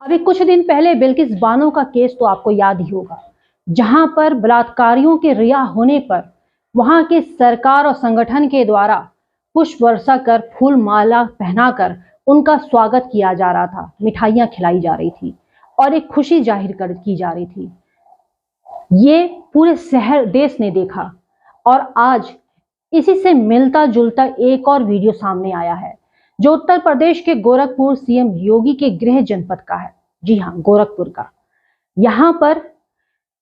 अभी कुछ दिन पहले बिल्किस बानो का केस तो आपको याद ही होगा, जहां पर बलात्कारियों के रिहा होने पर वहां के सरकार और संगठन के द्वारा पुष्प वर्षा कर, फूल माला पहनाकर उनका स्वागत किया जा रहा था, मिठाइयां खिलाई जा रही थी और एक खुशी जाहिर कर की जा रही थी। ये पूरे शहर देश ने देखा और आज इसी से मिलता जुलता एक और वीडियो सामने आया है, जो उत्तर प्रदेश के गोरखपुर सीएम योगी के गृह जनपद का है। जी हाँ, गोरखपुर का। यहाँ पर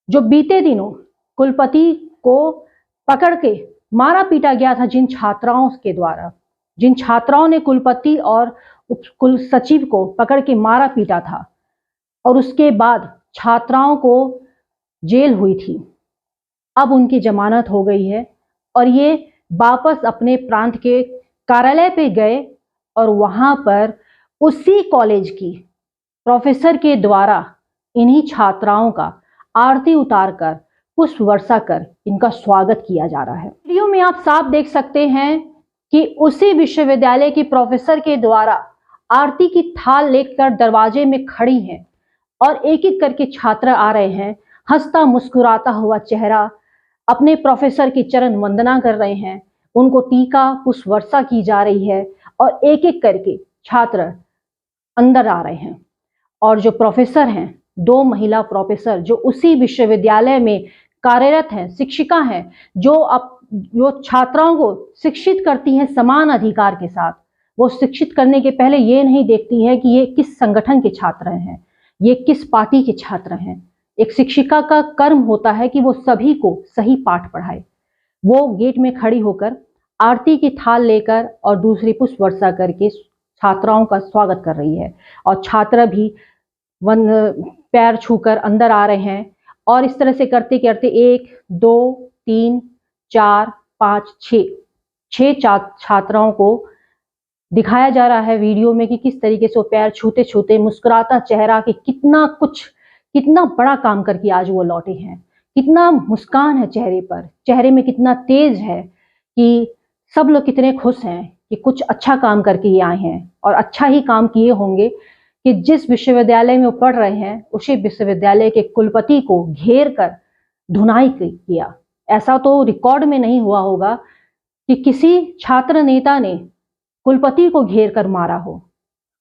जो बीते दिनों कुलपति को पकड़ के मारा पीटा गया था, जिन छात्राओं के द्वारा, जिन छात्राओं ने कुलपति और उप कुल सचिव को पकड़ के मारा पीटा था और उसके बाद छात्राओं को जेल हुई थी, अब उनकी जमानत हो गई है और ये वापस अपने प्रांत के कार्यालय पे गए और वहां पर उसी कॉलेज की प्रोफेसर के द्वारा इन्हीं छात्राओं का आरती उतारकर, पुष्प वर्षा कर इनका स्वागत किया जा रहा है। वीडियो में आप साफ देख सकते हैं कि उसी विश्वविद्यालय की प्रोफेसर के द्वारा आरती की थाल लेकर दरवाजे में खड़ी हैं और एक एक करके छात्र आ रहे हैं, हंसता मुस्कुराता हुआ चेहरा, अपने प्रोफेसर की चरण वंदना कर रहे हैं, उनको टीका पुष्प वर्षा की जा रही है और एक एक करके छात्र अंदर आ रहे हैं। और जो प्रोफेसर हैं, दो महिला प्रोफेसर जो उसी विश्वविद्यालय में कार्यरत हैं, शिक्षिका हैं, जो छात्राओं को शिक्षित करती हैं समान अधिकार के साथ। वो शिक्षित करने के पहले ये नहीं देखती हैं कि ये किस संगठन के छात्र हैं, ये किस पार्टी के छात्र हैं। एक शिक्षिका का कर्म होता है कि वो सभी को सही पाठ पढ़ाए। वो गेट में खड़ी होकर आरती की थाल लेकर और दूसरी पुष्प वर्षा करके छात्राओं का स्वागत कर रही है और छात्र भी पैर छूकर अंदर आ रहे हैं और इस तरह से करते करते 1 2 3 4 5 6 छात्राओं को दिखाया जा रहा है वीडियो में कि किस तरीके से वो पैर छूते छूते मुस्कुराता चेहरा कि कितना बड़ा काम करके आज वो लौटे हैं, कितना मुस्कान है चेहरे पर, चेहरे में कितना तेज है कि सब लोग कितने खुश हैं कि कुछ अच्छा काम करके ये आए हैं और अच्छा ही काम किए होंगे कि जिस विश्वविद्यालय में वो पढ़ रहे हैं उसी विश्वविद्यालय के कुलपति को घेर कर धुनाई किया। ऐसा तो रिकॉर्ड में नहीं हुआ होगा कि किसी छात्र नेता ने कुलपति को घेर कर मारा हो,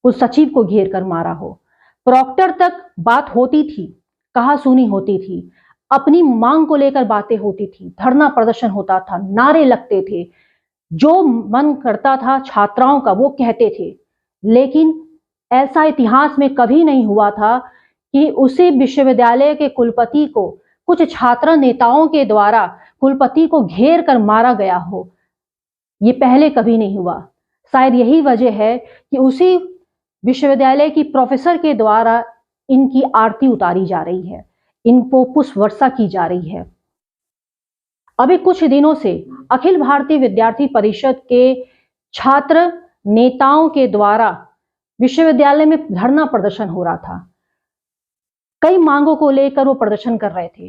कुल सचिव को घेर कर मारा हो। प्रॉक्टर तक बात होती थी, कहा सुनी होती थी, अपनी मांग को लेकर बातें होती थी, धरना प्रदर्शन होता था, नारे लगते थे, जो मन करता था छात्राओं का वो कहते थे। लेकिन ऐसा इतिहास में कभी नहीं हुआ था कि उसी विश्वविद्यालय के कुलपति को कुछ छात्र नेताओं के द्वारा कुलपति को घेर कर मारा गया हो। ये पहले कभी नहीं हुआ। शायद यही वजह है कि उसी विश्वविद्यालय की प्रोफेसर के द्वारा इनकी आरती उतारी जा रही है, इनको पुष्प वर्षा की जा रही है। अभी कुछ दिनों से अखिल भारतीय विद्यार्थी परिषद के छात्र नेताओं के द्वारा विश्वविद्यालय में धरना प्रदर्शन हो रहा था। कई मांगों को लेकर वो प्रदर्शन कर रहे थे,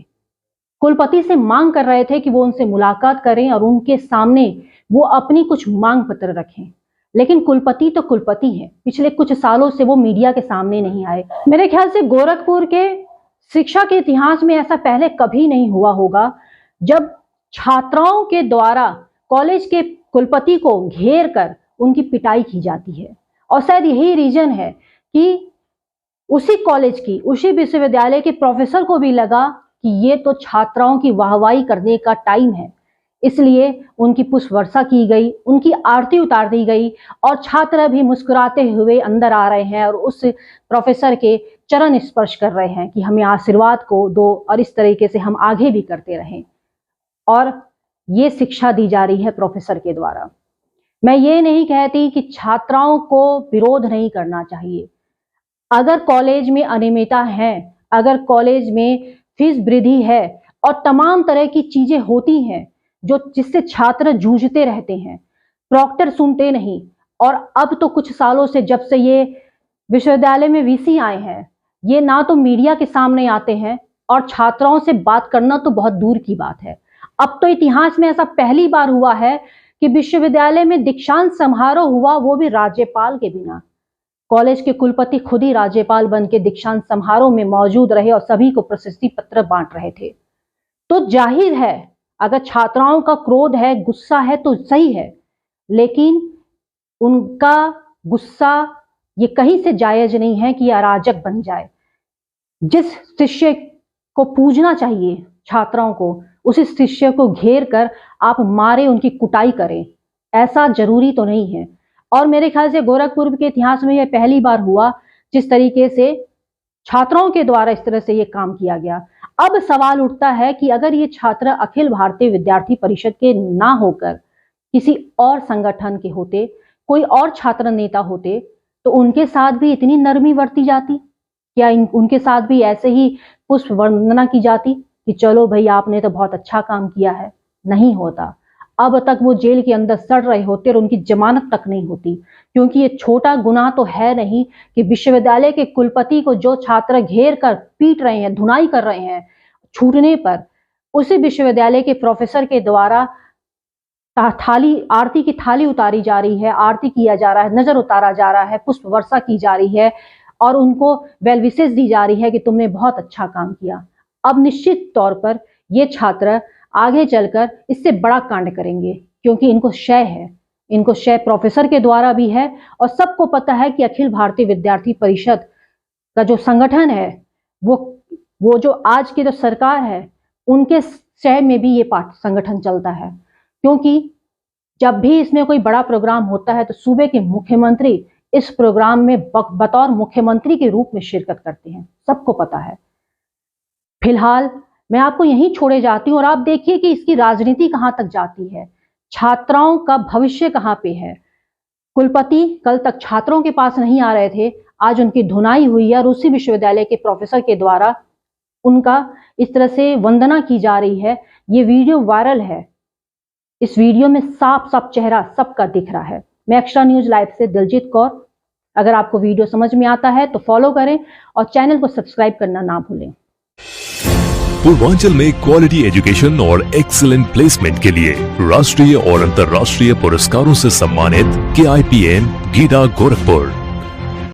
कुलपति से मांग कर रहे थे कि वो उनसे मुलाकात करें और उनके सामने वो अपनी कुछ मांग पत्र रखें। लेकिन कुलपति तो कुलपति है, पिछले कुछ सालों से वो मीडिया के सामने नहीं आए। मेरे ख्याल से गोरखपुर के शिक्षा के इतिहास में ऐसा पहले कभी नहीं हुआ होगा जब छात्राओं के द्वारा कॉलेज के कुलपति को घेर कर उनकी पिटाई की जाती है। और शायद यही रीजन है कि उसी कॉलेज की, उसी विश्वविद्यालय के प्रोफेसर को भी लगा कि ये तो छात्राओं की वाहवाही करने का टाइम है, इसलिए उनकी पुष्प वर्षा की गई, उनकी आरती उतार दी गई और छात्र भी मुस्कुराते हुए अंदर आ रहे हैं और उस प्रोफेसर के चरण स्पर्श कर रहे हैं कि हमें आशीर्वाद को दो और इस तरीके से हम आगे भी करते रहें। और ये शिक्षा दी जा रही है प्रोफेसर के द्वारा। मैं ये नहीं कहती कि छात्राओं को विरोध नहीं करना चाहिए। अगर कॉलेज में अनियमितता है, अगर कॉलेज में फीस वृद्धि है और तमाम तरह की चीजें होती हैं जो जिससे छात्र जूझते रहते हैं, प्रॉक्टर सुनते नहीं। और अब तो कुछ सालों से जब से ये विश्वविद्यालय में वीसी आए हैं, ये ना तो मीडिया के सामने आते हैं और छात्राओं से बात करना तो बहुत दूर की बात है। अब तो इतिहास में ऐसा पहली बार हुआ है कि विश्वविद्यालय में दीक्षांत समारोह हुआ, वो भी राज्यपाल के बिना। कॉलेज के कुलपति खुद ही राज्यपाल बन के दीक्षांत समारोह में मौजूद रहे और सभी को प्रशस्ति पत्र बांट रहे थे। तो जाहिर है अगर छात्राओं का क्रोध है, गुस्सा है तो सही है, लेकिन उनका गुस्सा ये कहीं से जायज नहीं है कि अराजक बन जाए। जिस शिष्य को पूजना चाहिए छात्राओं को, उसी शिष्य को घेर कर आप मारे, उनकी कुटाई करें, ऐसा जरूरी तो नहीं है। और मेरे ख्याल से गोरखपुर के इतिहास में यह पहली बार हुआ जिस तरीके से छात्राओं के द्वारा इस तरह से यह काम किया गया। अब सवाल उठता है कि अगर ये छात्र अखिल भारतीय विद्यार्थी परिषद के ना होकर किसी और संगठन के होते, कोई और छात्र नेता होते, तो उनके साथ भी इतनी नरमी बरती जाती क्या? उनके साथ भी ऐसे ही पुष्प वंदना की जाती कि चलो भाई आपने तो बहुत अच्छा काम किया है? नहीं होता। अब तक वो जेल के अंदर सड़ रहे होते और उनकी जमानत तक नहीं होती, क्योंकि ये छोटा गुनाह तो है नहीं कि विश्वविद्यालय के कुलपति को जो छात्र घेर कर पीट रहे हैं, धुनाई कर रहे हैं, छूटने पर उसी विश्वविद्यालय के प्रोफेसर के द्वारा आरती की थाली उतारी जा रही है, आरती किया जा रहा है, नजर उतारा जा रहा है, पुष्प वर्षा की जा रही है और उनको वेल विशेस दी जा रही है कि तुमने बहुत अच्छा काम किया। अब निश्चित तौर पर ये छात्र आगे चलकर इससे बड़ा कांड करेंगे, क्योंकि इनको शय है, इनको शय प्रोफेसर के द्वारा भी है और सबको पता है कि अखिल भारतीय विद्यार्थी परिषद का जो संगठन है वो जो आज की जो सरकार है उनके शय में भी ये संगठन चलता है। क्योंकि जब भी इसमें कोई बड़ा प्रोग्राम होता है तो सूबे के मुख्यमंत्री इस प्रोग्राम में बतौर मुख्यमंत्री के रूप में शिरकत करते हैं, सबको पता है। फिलहाल मैं आपको यहीं छोड़े जाती हूँ और आप देखिए कि इसकी राजनीति कहां तक जाती है, छात्राओं का भविष्य कहां पे है। कुलपति कल तक छात्रों के पास नहीं आ रहे थे, आज उनकी धुनाई हुई है और उसी विश्वविद्यालय के प्रोफेसर के द्वारा उनका इस तरह से वंदना की जा रही है। ये वीडियो वायरल है, इस वीडियो में साफ साफ चेहरा सबका दिख रहा है। मैं एक्स्ट्रा न्यूज लाइव से दिलजीत कौर। अगर आपको वीडियो समझ में आता है तो फॉलो करें और चैनल को सब्सक्राइब करना ना भूलें। पूर्वांचल में क्वालिटी एजुकेशन और एक्सीलेंट प्लेसमेंट के लिए राष्ट्रीय और अंतर्राष्ट्रीय पुरस्कारों से सम्मानित KIPM गीडा गोरखपुर।